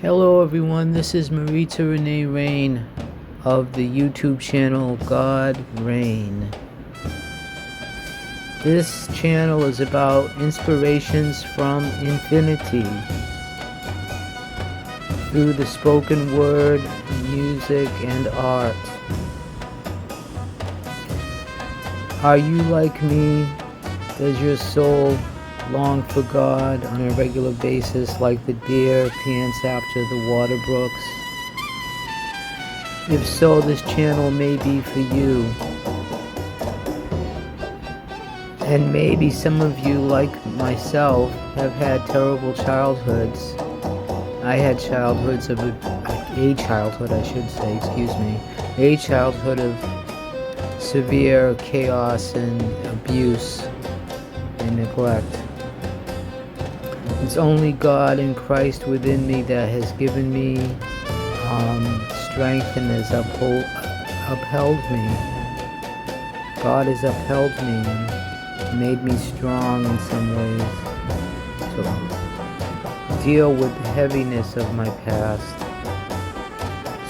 Hello everyone, this is Marita Renee of the YouTube channel God Reign. This channel is about inspirations from infinity through the spoken word, music, and art. Are you like me? Does your soul long for God on a regular basis like the deer pants after the water brooks? If so, this channel may be for you. And maybe some of you, like myself, have had terrible childhoods. I had childhoods of a childhood of severe chaos and abuse and neglect. It's only God and Christ within me that has given me strength and has upheld me. God has upheld me and made me strong in some ways to deal with the heaviness of my past.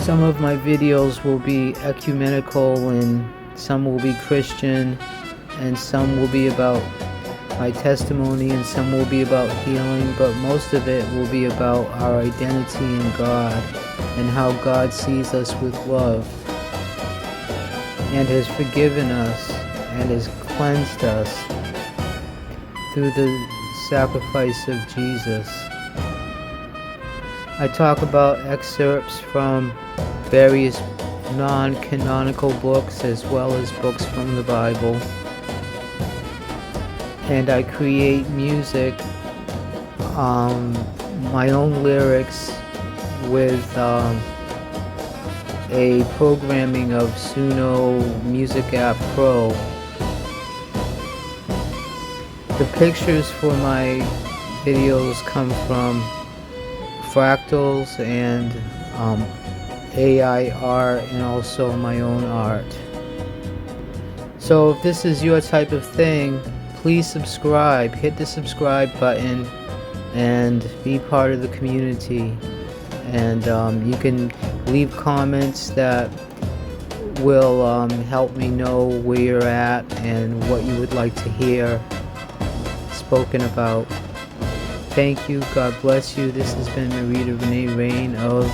Some of my videos will be ecumenical and some will be Christian and some will be about my testimony and some will be about healing, but most of it will be about our identity in God and how God sees us with love and has forgiven us and has cleansed us through the sacrifice of Jesus. I talk about excerpts from various non-canonical books as well as books from the Bible. And I create music, my own lyrics with a programming of Suno Music App Pro. The pictures for my videos come from fractals and AI art and also my own art. So if this is your type of thing, please subscribe, hit the subscribe button and be part of the community. And you can leave comments that will help me know where you're at and what you would like to hear spoken about. Thank you, God bless you. This has been Marita Renee of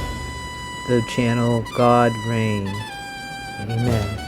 the channel God Reign. Amen.